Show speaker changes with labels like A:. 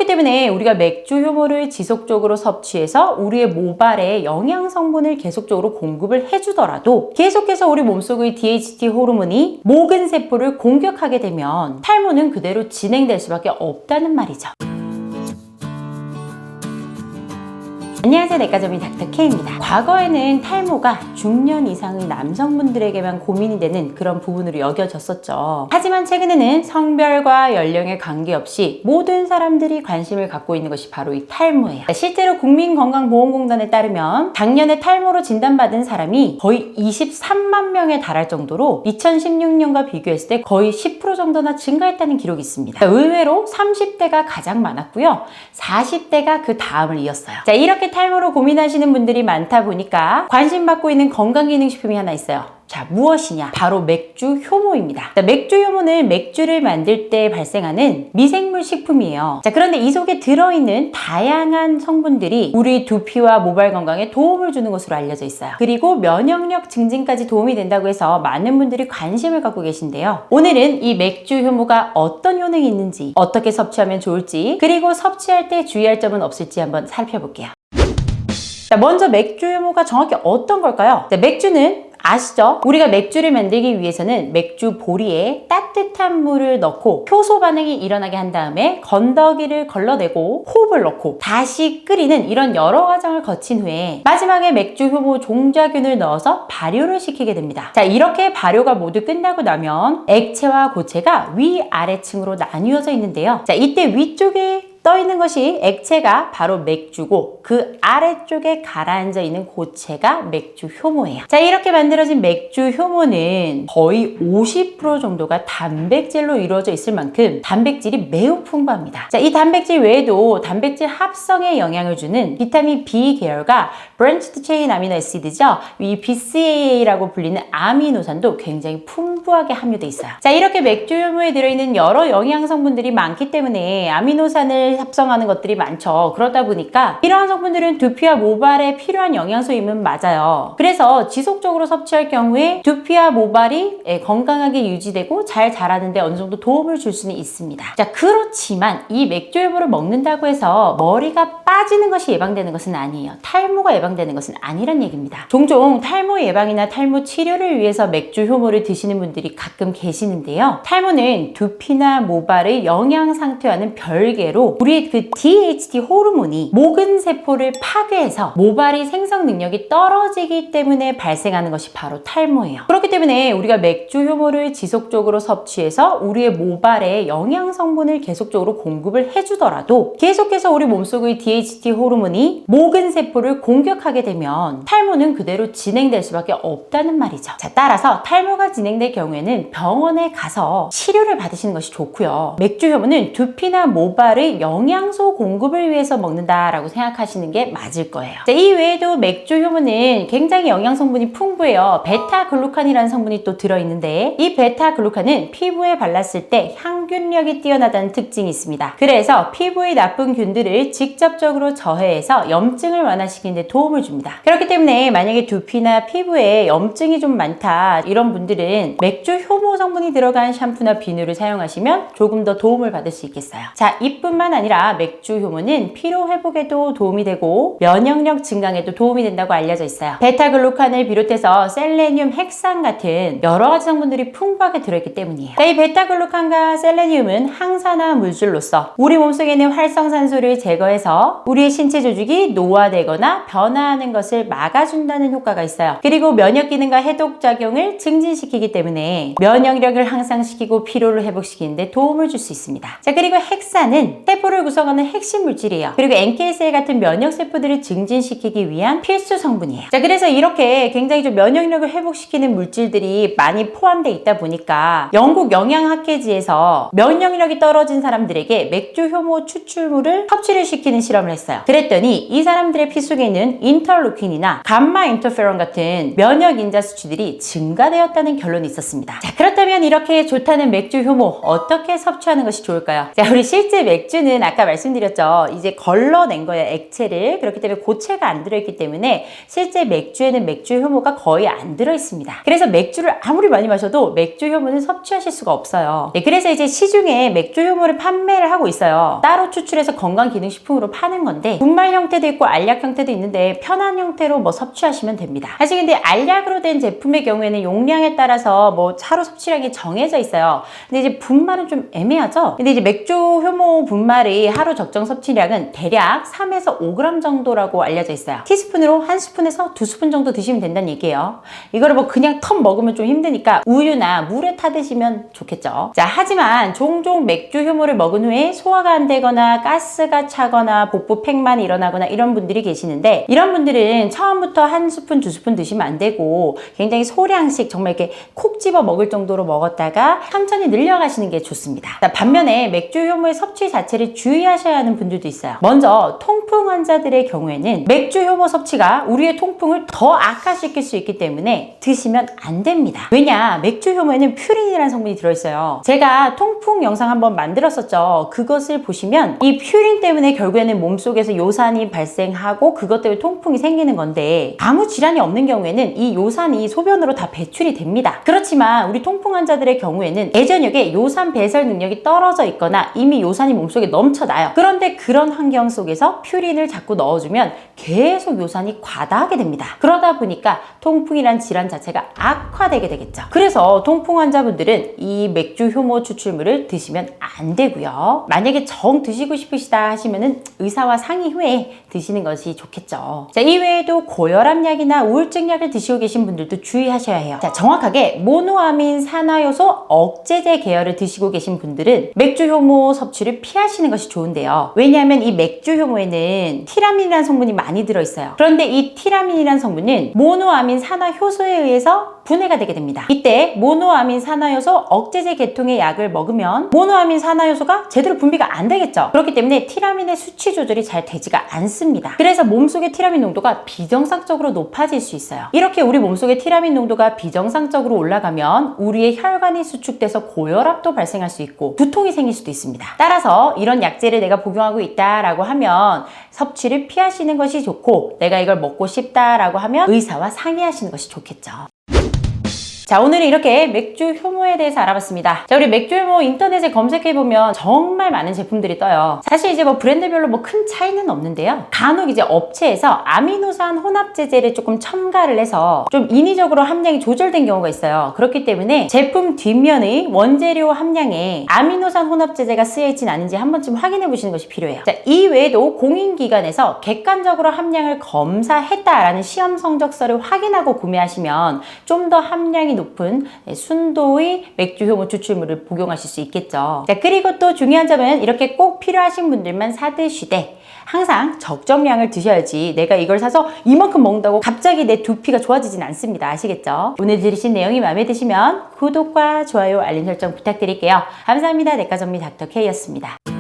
A: 그렇기 때문에 우리가 맥주 효모를 지속적으로 섭취해서 우리의 모발에 영양 성분을 계속적으로 공급을 해주더라도 계속해서 우리 몸속의 DHT 호르몬이 모근 세포를 공격하게 되면 탈모는 그대로 진행될 수밖에 없다는 말이죠. 안녕하세요, 내과점의 닥터케입니다. 과거에는 탈모가 중년 이상의 남성분들에게만 고민이 되는 그런 부분으로 여겨졌었죠. 하지만 최근에는 성별과 연령에 관계없이 모든 사람들이 관심을 갖고 있는 것이 바로 이 탈모예요. 실제로 국민건강보험공단에 따르면 작년에 탈모로 진단받은 사람이 거의 23만 명에 달할 정도로 2016년과 비교했을 때 거의 10% 정도나 증가했다는 기록이 있습니다. 의외로 30대가 가장 많았고요. 40대가 그 다음을 이었어요. 자, 이렇게 탈모로 고민하시는 분들이 많다 보니까 관심받고 있는 건강기능식품이 하나 있어요. 자, 무엇이냐? 바로 맥주 효모입니다. 자, 맥주 효모는 맥주를 만들 때 발생하는 미생물 식품이에요. 자, 그런데 이 속에 들어있는 다양한 성분들이 우리 두피와 모발 건강에 도움을 주는 것으로 알려져 있어요. 그리고 면역력 증진까지 도움이 된다고 해서 많은 분들이 관심을 갖고 계신데요. 오늘은 이 맥주 효모가 어떤 효능이 있는지, 어떻게 섭취하면 좋을지, 그리고 섭취할 때 주의할 점은 없을지 한번 살펴볼게요. 자, 먼저 맥주 효모가 정확히 어떤 걸까요? 자, 맥주는 아시죠? 우리가 맥주를 만들기 위해서는 맥주 보리에 따뜻한 물을 넣고 효소 반응이 일어나게 한 다음에 건더기를 걸러내고 호흡을 넣고 다시 끓이는 이런 여러 과정을 거친 후에 마지막에 맥주 효모 종자균을 넣어서 발효를 시키게 됩니다. 자, 이렇게 발효가 모두 끝나고 나면 액체와 고체가 위아래층으로 나뉘어져 있는데요. 자, 이때 위쪽에 떠 있는 것이 액체가 바로 맥주고 그 아래쪽에 가라앉아 있는 고체가 맥주 효모예요. 자, 이렇게 만들어진 맥주 효모는 거의 50% 정도가 단백질로 이루어져 있을 만큼 단백질이 매우 풍부합니다. 자, 이 단백질 외에도 단백질 합성에 영향을 주는 비타민 B 계열과 브랜치드 체인 아미노 애시드죠. 이 BCAA라고 불리는 아미노산도 굉장히 풍부하게 함유되어 있어요. 자, 이렇게 맥주 효모에 들어있는 여러 영양 성분들이 많기 때문에 아미노산을 합성하는 것들이 많죠. 그러다 보니까 이러한 성분들은 두피와 모발에 필요한 영양소임은 맞아요. 그래서 지속적으로 섭취할 경우에 두피와 모발이 건강하게 유지되고 잘 자라는데 어느 정도 도움을 줄 수는 있습니다. 자, 그렇지만 이 맥주 효모를 먹는다고 해서 머리가 빠지는 것이 예방되는 것은 아니에요. 탈모가 예방되는 것은 아니란 얘기입니다. 종종 탈모 예방이나 탈모 치료를 위해서 맥주 효모를 드시는 분들이 가끔 계시는데요. 탈모는 두피나 모발의 영양 상태와는 별개로 우리의 그 DHT 호르몬이 모근 세포를 파괴해서 모발이 생성 능력이 떨어지기 때문에 발생하는 것이 바로 탈모예요. 그렇기 때문에 우리가 맥주 효모를 지속적으로 섭취해서 우리의 모발에 영양 성분을 계속적으로 공급을 해주더라도 계속해서 우리 몸속의 DHT 호르몬이 모근 세포를 공격하게 되면 탈모는 그대로 진행될 수밖에 없다는 말이죠. 자, 따라서 탈모가 진행될 경우에는 병원에 가서 치료를 받으시는 것이 좋고요. 맥주 효모는 두피나 모발의 영양소 공급을 위해서 먹는다라고 생각하시는 게 맞을 거예요. 자, 이 외에도 맥주 효모는 굉장히 영양 성분이 풍부해요. 베타글루칸이라는 성분이 또 들어있는데 이 베타글루칸은 피부에 발랐을 때 항균력이 뛰어나다는 특징이 있습니다. 그래서 피부의 나쁜 균들을 직접적으로 저해해서 염증을 완화시키는 데 도움을 줍니다. 그렇기 때문에 만약에 두피나 피부에 염증이 좀 많다 이런 분들은 맥주 효모 성분이 들어간 샴푸나 비누를 사용하시면 조금 더 도움을 받을 수 있겠어요. 자, 이뿐만 아니라 맥주 효모는 피로 회복에도 도움이 되고 면역력 증강에도 도움이 된다고 알려져 있어요. 베타글루칸을 비롯해서 셀레늄, 핵산 같은 여러 가지 성분들이 풍부하게 들어있기 때문이에요. 이 베타글루칸과 셀레늄은 항산화 물질로서 우리 몸속에 있는 활성산소를 제거해서 우리의 신체 조직이 노화되거나 변화하는 것을 막아준다는 효과가 있어요. 그리고 면역 기능과 해독 작용을 증진시키기 때문에 면역력을 향상시키고 피로를 회복시키는데 도움을 줄 수 있습니다. 자, 그리고 핵산은 세포를 구성하는 핵심 물질이에요. 그리고 NK셀 같은 면역 세포들을 증진시키기 위한 필수 성분이에요. 자, 그래서 이렇게 굉장히 좀 면역력을 회복시키는 물질들이 많이 포함되어 있다 보니까 영국 영양학회지에서 면역력이 떨어진 사람들에게 맥주 효모 추출물을 섭취를 시키는 실험을 했어요. 그랬더니 이 사람들의 피 속에 있는 인터루킨이나 감마 인터페론 같은 면역 인자 수치들이 증가되었다는 결론이 있었습니다. 자, 그렇다면 이렇게 좋다는 맥주 효모 어떻게 섭취하는 것이 좋을까요? 자, 우리 실제 맥주는 맥주에는 아까 말씀드렸죠. 이제 걸러낸 거예요, 액체를. 그렇기 때문에 고체가 안 들어있기 때문에 실제 맥주에는 맥주 효모가 거의 안 들어있습니다. 그래서 맥주를 아무리 많이 마셔도 맥주 효모는 섭취하실 수가 없어요. 네, 그래서 이제 시중에 맥주 효모를 판매를 하고 있어요. 따로 추출해서 건강기능식품으로 파는 건데 분말 형태도 있고 알약 형태도 있는데 편한 형태로 뭐 섭취하시면 됩니다. 사실 근데 알약으로 된 제품의 경우에는 용량에 따라서 뭐 하루 섭취량이 정해져 있어요. 근데 이제 분말은 좀 애매하죠? 근데 이제 맥주 효모 분말의 하루 적정 섭취량은 대략 3에서 5g 정도라고 알려져 있어요. 티스푼으로 1스푼에서 2스푼 정도 드시면 된다는 얘기예요. 이거를 뭐 그냥 턱 먹으면 좀 힘드니까 우유나 물에 타 드시면 좋겠죠. 자, 하지만 종종 맥주 효모를 먹은 후에 소화가 안 되거나 가스가 차거나 복부 팽만이 일어나거나 이런 분들이 계시는데 이런 분들은 처음부터 1스푼, 2스푼 드시면 안 되고 굉장히 소량씩 정말 이렇게 콕 집어 먹을 정도로 먹었다가 천천히 늘려가시는 게 좋습니다. 자, 반면에 맥주 효모의 섭취 자체를 주의하셔야 하는 분들도 있어요. 먼저 통풍 환자들의 경우에는 맥주 효모 섭취가 우리의 통풍을 더 악화시킬 수 있기 때문에 드시면 안 됩니다. 왜냐? 맥주 효모에는 퓨린이라는 성분이 들어있어요. 제가 통풍 영상 한번 만들었었죠. 그것을 보시면 이 퓨린 때문에 결국에는 몸속에서 요산이 발생하고 그것 때문에 통풍이 생기는 건데 아무 질환이 없는 경우에는 이 요산이 소변으로 다 배출이 됩니다. 그렇지만 우리 통풍 환자들의 경우에는 예전역에 요산 배설 능력이 떨어져 있거나 이미 요산이 몸속에 넘쳐나요. 그런데 그런 환경 속에서 퓨린을 자꾸 넣어주면 계속 요산이 과다하게 됩니다. 그러다 보니까 통풍이란 질환 자체가 악화되게 되겠죠. 그래서 통풍 환자분들은 이 맥주 효모 추출물을 드시면 안 되고요. 만약에 정 드시고 싶으시다 하시면은 의사와 상의 후에 드시는 것이 좋겠죠. 자, 이외에도 고혈압 약이나 우울증 약을 드시고 계신 분들도 주의하셔야 해요. 자, 정확하게 모노아민 산화효소 억제제 계열을 드시고 계신 분들은 맥주 효모 섭취를 피하시는 것이 좋은데요. 왜냐하면 이 맥주 효모에는 티라민이라는 성분이 많이 들어있어요. 그런데 이 티라민이라는 성분은 모노아민 산화효소에 의해서 분해가 되게 됩니다. 이때 모노아민 산화효소 억제제 계통의 약을 먹으면 모노아민 산화효소가 제대로 분비가 안 되겠죠. 그렇기 때문에 티라민의 수치 조절이 잘 되지가 않습니다. 그래서 몸속의 티라민 농도가 비정상적으로 높아질 수 있어요. 이렇게 우리 몸속의 티라민 농도가 비정상적으로 올라가면 우리의 혈관이 수축돼서 고혈압도 발생할 수 있고 두통이 생길 수도 있습니다. 따라서 이런 약제를 내가 복용하고 있다라고 하면 섭취를 피하시는 것이 좋고 내가 이걸 먹고 싶다라고 하면 의사와 상의하시는 것이 좋겠죠. 자, 오늘은 이렇게 맥주 효모에 대해서 알아봤습니다. 자, 우리 맥주 효모 인터넷에 검색해보면 정말 많은 제품들이 떠요. 사실 이제 뭐 브랜드별로 뭐 큰 차이는 없는데요. 간혹 이제 업체에서 아미노산 혼합제제를 조금 첨가를 해서 좀 인위적으로 함량이 조절된 경우가 있어요. 그렇기 때문에 제품 뒷면의 원재료 함량에 아미노산 혼합제제가 쓰여있진 않은지 한 번쯤 확인해 보시는 것이 필요해요. 자, 이 외에도 공인기관에서 객관적으로 함량을 검사했다라는 시험 성적서를 확인하고 구매하시면 좀 더 함량이 높은 순도의 맥주 효모 추출물을 복용하실 수 있겠죠. 자, 그리고 또 중요한 점은 이렇게 꼭 필요하신 분들만 사드시되 항상 적정량을 드셔야지 내가 이걸 사서 이만큼 먹는다고 갑자기 내 두피가 좋아지진 않습니다. 아시겠죠? 오늘 들으신 내용이 마음에 드시면 구독과 좋아요, 알림 설정 부탁드릴게요. 감사합니다. 내과 전문 닥터 K였습니다.